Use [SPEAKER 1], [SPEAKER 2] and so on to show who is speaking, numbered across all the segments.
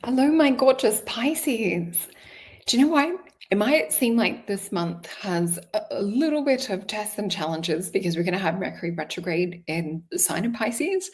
[SPEAKER 1] Hello, my gorgeous Pisces. Do you know what? It might seem like this month has a little bit of tests and challenges because we're going to have Mercury retrograde in the sign of Pisces,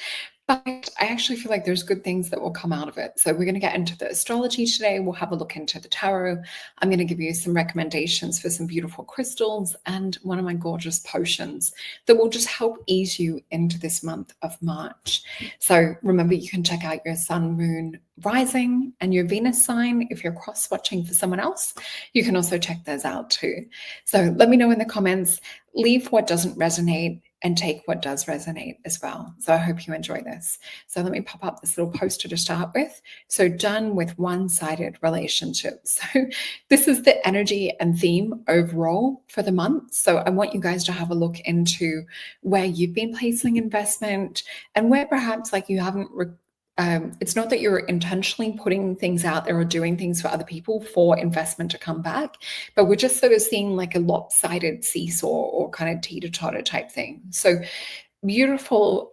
[SPEAKER 1] but I actually feel like there's good things that will come out of it. So we're going to get into the astrology today. We'll have a look into the tarot. I'm going to give you some recommendations for some beautiful crystals and one of my gorgeous potions that will just help ease you into this month of March. So remember, you can check out your sun, moon, rising, and your Venus sign. If you're cross watching for someone else, you can also check those out too. So let me know in the comments, leave what doesn't resonate and take what does resonate as well. So I hope you enjoy this. So let me pop up this little poster to start with. So done with one-sided relationships. So this is the energy and theme overall for the month. So I want you guys to have a look into where you've been placing investment and where perhaps like you haven't it's not that you're intentionally putting things out there or doing things for other people for investment to come back, but we're just sort of seeing like a lopsided seesaw or kind of teeter-totter type thing. So beautiful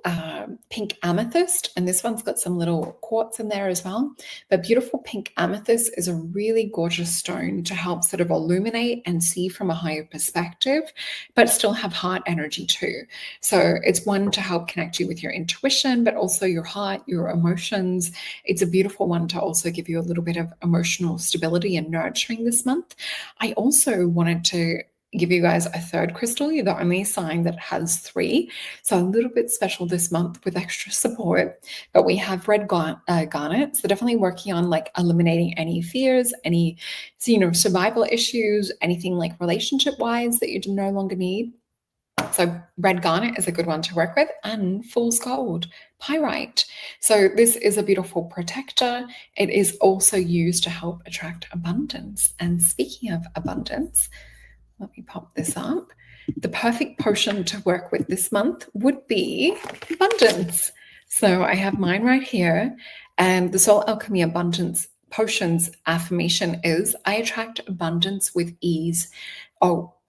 [SPEAKER 1] pink amethyst, and this one's got some little quartz in there as well, but beautiful pink amethyst is a really gorgeous stone to help sort of illuminate and see from a higher perspective, but still have heart energy too. So it's one to help connect you with your intuition, but also your heart, your emotions. It's a beautiful one to also give you a little bit of emotional stability and nurturing this month. I also wanted to give you guys a third crystal. You're the only sign that has three, so a little bit special this month with extra support. But we have red garnet, so definitely working on like eliminating any fears, any survival issues, anything like relationship wise that you no longer need. So red garnet is a good one to work with, and fool's gold, pyrite. So this is a beautiful protector. It is also used to help attract abundance. And speaking of abundance, let me pop this up. The perfect potion to work with this month would be abundance. So I have mine right here. And the Soul Alchemy Abundance Potions affirmation is, I attract abundance with ease.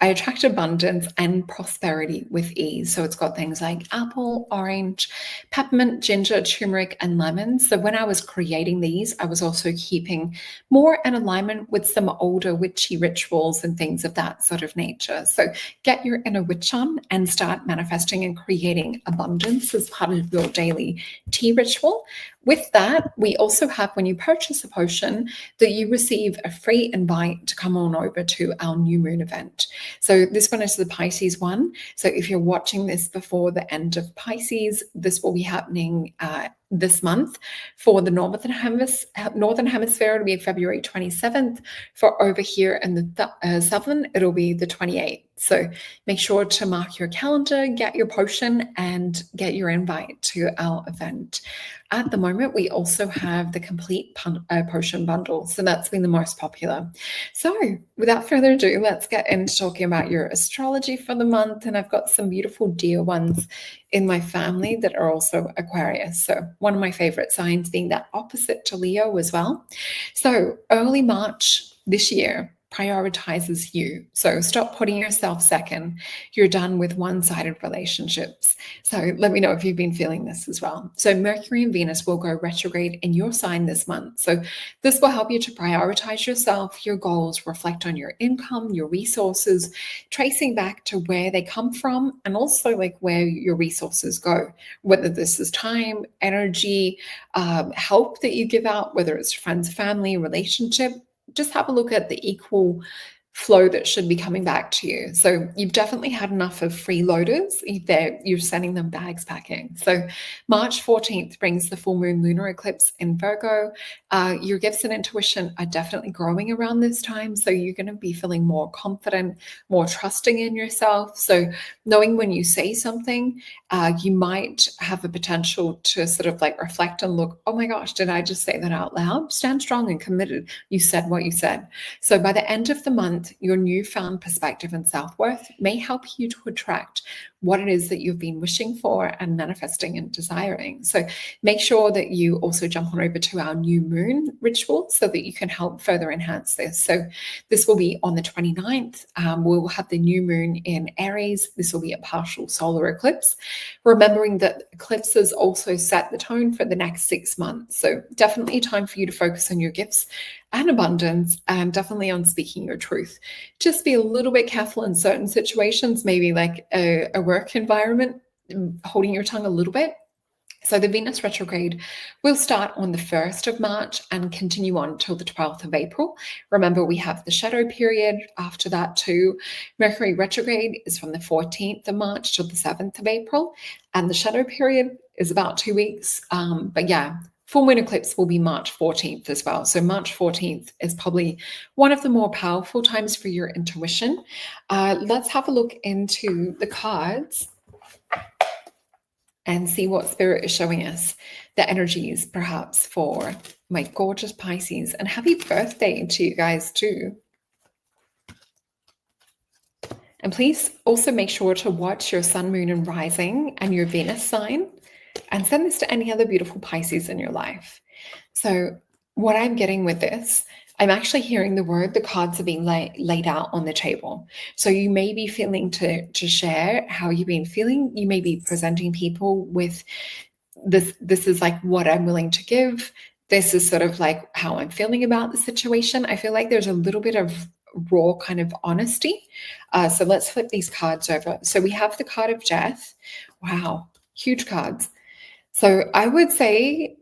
[SPEAKER 1] I attract abundance and prosperity with ease. So it's got things like apple, orange, peppermint, ginger, turmeric, and lemon. So when I was creating these, I was also keeping more in alignment with some older witchy rituals and things of that sort of nature. So get your inner witch on and start manifesting and creating abundance as part of your daily tea ritual. With that, we also have, when you purchase a potion, that you receive a free invite to come on over to our new moon event. So this one is the Pisces one. So if you're watching this before the end of Pisces, this will be happening this month. For the northern hemisphere, it'll be February 27th. For over here in the southern, it'll be the 28th. So make sure to mark your calendar, get your potion, and get your invite to our event. At the moment, we also have the complete potion bundle. So that's been the most popular. So without further ado, let's get into talking about your astrology for the month. And I've got some beautiful dear ones in my family that are also Aquarius. So one of my favorite signs being that opposite to Leo as well. So early March this year prioritizes you. So stop putting yourself second. You're done with one-sided relationships. So let me know if you've been feeling this as well. So Mercury and Venus will go retrograde in your sign this month. So this will help you to prioritize yourself, your goals, reflect on your income, your resources, tracing back to where they come from, and also like where your resources go, whether this is time, energy, help that you give out, whether it's friends, family, relationship. Just have a look at the equal flow that should be coming back to you. So you've definitely had enough of freeloaders. You're sending them bags packing. So March 14th brings the full moon lunar eclipse in Virgo. Your gifts and intuition are definitely growing around this time. So you're going to be feeling more confident, more trusting in yourself. So knowing when you say something, you might have a potential to sort of like reflect and look, oh my gosh, did I just say that out loud? Stand strong and committed. You said what you said. So by the end of the month, your newfound perspective and self-worth may help you to attract what it is that you've been wishing for and manifesting and desiring. So make sure that you also jump on over to our new moon ritual so that you can help further enhance this. So this will be on the 29th. We'll have the new moon in Aries. This will be a partial solar eclipse, remembering that eclipses also set the tone for the next 6 months. So definitely time for you to focus on your gifts and abundance, and definitely on speaking your truth. Just be a little bit careful in certain situations, maybe like a work environment, holding your tongue a little bit. So the Venus retrograde will start on the 1st of March and continue on till the 12th of April. Remember, we have the shadow period after that too. Mercury retrograde is from the 14th of March till the 7th of April, and the shadow period is about 2 weeks. But yeah, full moon eclipse will be March 14th as well. So March 14th is probably one of the more powerful times for your intuition. Let's have a look into the cards and see what Spirit is showing us, the energies perhaps for my gorgeous Pisces. And happy birthday to you guys too. And please also make sure to watch your sun, moon, and rising and your Venus sign, and send this to any other beautiful Pisces in your life. So what I'm getting with this, I'm actually hearing the cards are being laid out on the table. So you may be feeling to share how you've been feeling. You may be presenting people with this is like what I'm willing to give. This is sort of like how I'm feeling about the situation. I feel like there's a little bit of raw kind of honesty. So let's flip these cards over. So we have the card of death. Wow, huge cards. So I would say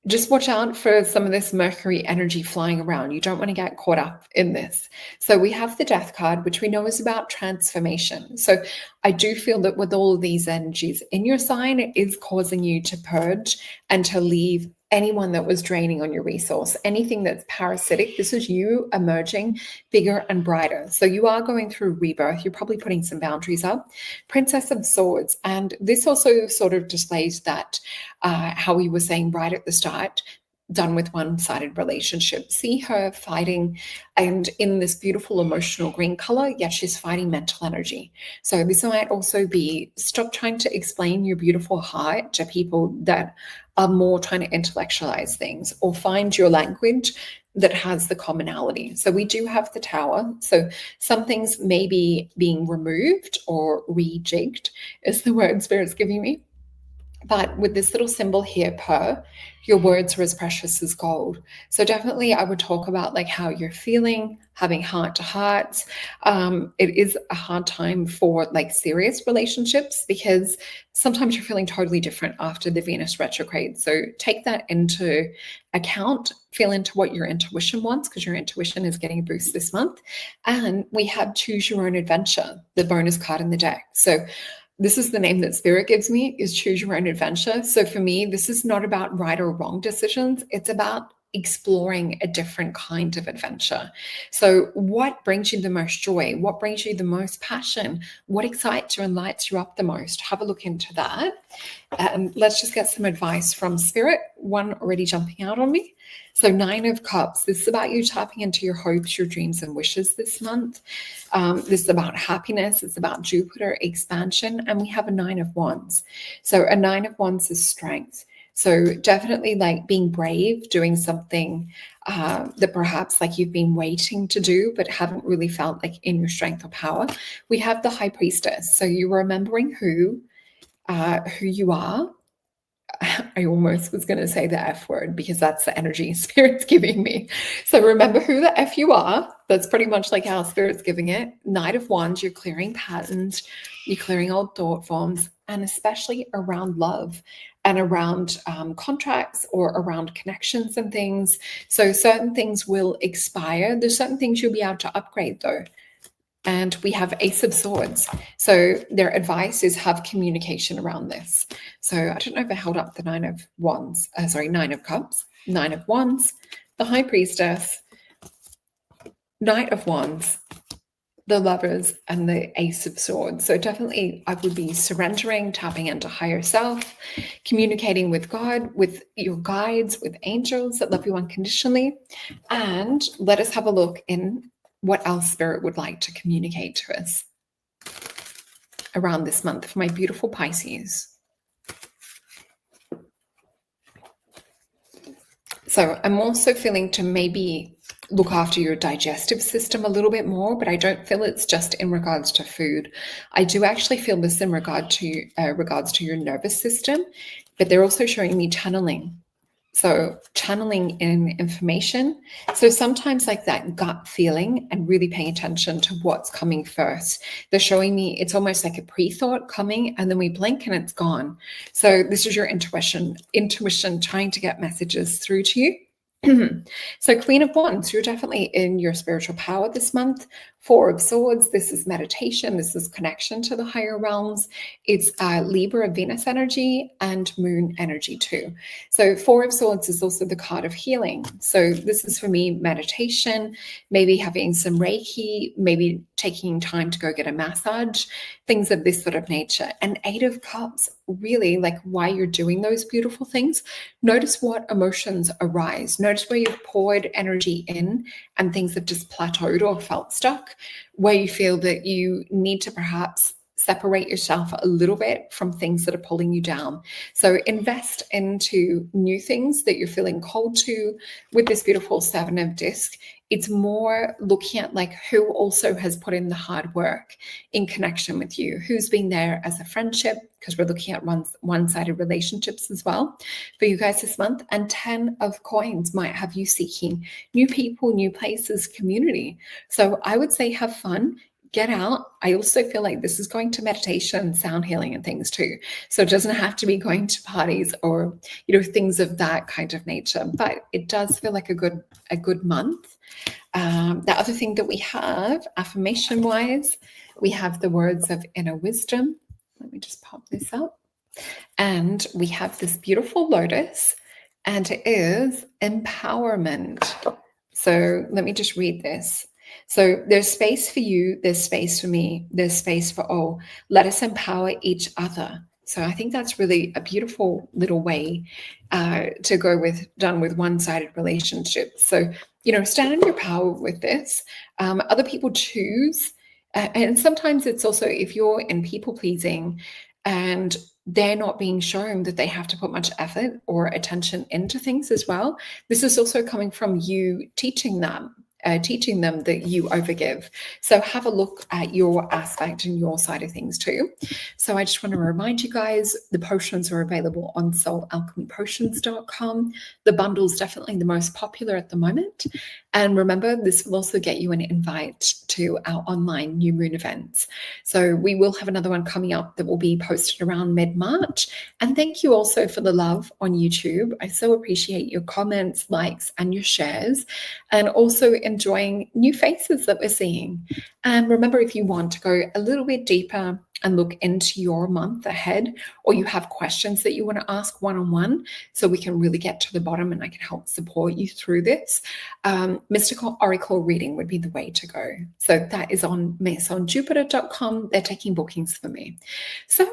[SPEAKER 1] just watch out for some of this Mercury energy flying around. You don't want to get caught up in this. So we have the death card, which we know is about transformation. So I do feel that with all of these energies in your sign, it is causing you to purge and to leave anyone that was draining on your resource, anything that's parasitic. This is you emerging bigger and brighter. So you are going through rebirth. You're probably putting some boundaries up. Princess of Swords. And this also sort of displays that, how we were saying right at the start, done with one-sided relationship. See her fighting, and in this beautiful emotional green color, yet she's fighting mental energy. So this might also be, stop trying to explain your beautiful heart to people that are more trying to intellectualize things, or find your language that has the commonality. So we do have the Tower. So some things may be being removed or rejigged, is the word Spirit's giving me. But with this little symbol here, per, your words are as precious as gold. So definitely I would talk about like how you're feeling, having heart to hearts. It is a hard time for like serious relationships, because sometimes you're feeling totally different after the Venus retrograde. So take that into account, feel into what your intuition wants, because your intuition is getting a boost this month. And we have Choose Your Own Adventure, the bonus card in the deck. So this is the name that Spirit gives me, is Choose Your Own Adventure. So for me, this is not about right or wrong decisions. It's about exploring a different kind of adventure. So what brings you the most joy? What brings you the most passion? What excites you and lights you up the most? Have a look into that. And let's just get some advice from Spirit. One already jumping out on me. So 9 of Cups, this is about you tapping into your hopes, your dreams and wishes this month. This is about happiness. It's about Jupiter expansion. And we have a 9 of Wands. So a 9 of Wands is strength. So definitely like being brave, doing something that perhaps like you've been waiting to do, but haven't really felt like in your strength or power. We have the High Priestess. So you're remembering who you are. I almost was going to say the F word, because that's the energy Spirit's giving me. So remember who the F you are. That's pretty much like how Spirit's giving it. Knight of Wands, you're clearing patterns, you're clearing old thought forms, and especially around love and around contracts or around connections and things. So certain things will expire. There's certain things you'll be able to upgrade though. And we have Ace of Swords. So their advice is have communication around this. So I don't know if I held up the 9 of Wands, 9 of Cups, 9 of Wands, the High Priestess, Knight of Wands, the Lovers, and the Ace of Swords. So definitely I would be surrendering, tapping into higher self, communicating with God, with your guides, with angels that love you unconditionally. And let us have a look in what else Spirit would like to communicate to us. around this month for my beautiful Pisces. So I'm also feeling to maybe look after your digestive system a little bit more, but I don't feel it's just in regards to food. I do actually feel this in regards to your nervous system, but they're also showing me channeling. So channeling in information. So sometimes like that gut feeling and really paying attention to what's coming first. They're showing me it's almost like a pre-thought coming and then we blink and it's gone. So this is your intuition trying to get messages through to you. So Queen of Wands, you're definitely in your spiritual power this month. Four of Swords, this is meditation. This is connection to the higher realms. It's Libra Venus energy and Moon energy too. So Four of Swords is also the card of healing. So this is for me meditation, maybe having some Reiki, maybe taking time to go get a massage, things of this sort of nature. And Eight of Cups, really like why you're doing those beautiful things. Notice what emotions arise. Notice where you've poured energy in and things have just plateaued or felt stuck, where you feel that you need to perhaps separate yourself a little bit from things that are pulling you down. So invest into new things that you're feeling called to. With this beautiful Seven of Disc, it's more looking at like who also has put in the hard work in connection with you, who's been there as a friendship, because we're looking at one-sided relationships as well for you guys this month. And 10 of Coins might have you seeking new people, new places, community. So I would say have fun. Get out. I also feel like this is going to meditation, sound healing, and things too. So it doesn't have to be going to parties or, things of that kind of nature. But it does feel like a good month. The other thing that we have, affirmation-wise, we have the words of inner wisdom. Let me just pop this up. And we have this beautiful lotus, and it is empowerment. So let me just read this. So there's space for you, there's space for me, there's space for all. Let us empower each other. So I think that's really a beautiful little way to go done with one-sided relationships. So, stand in your power with this. Other people choose. And sometimes it's also if you're in people pleasing and they're not being shown that they have to put much effort or attention into things as well. This is also coming from you teaching them that you overgive. So have a look at your aspect and your side of things too. So I just want to remind you guys, the potions are available on alchemypotions.com. The bundle's definitely the most popular at the moment. And remember, this will also get you an invite to our online new moon events. So we will have another one coming up that will be posted around mid-March. And thank you also for the love on YouTube. I so appreciate your comments, likes, and your shares, and also enjoying new faces that we're seeing. And remember, if you want to go a little bit deeper and look into your month ahead, or you have questions that you want to ask one-on-one so we can really get to the bottom and I can help support you through this, mystical oracle reading would be the way to go. So that is on masonjupiter.com. They're taking bookings for me. So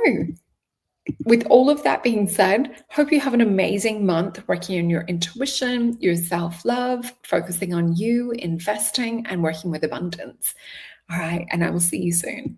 [SPEAKER 1] with all of that being said, hope you have an amazing month working on your intuition, your self-love, focusing on you, investing, and working with abundance. All right, and I will see you soon.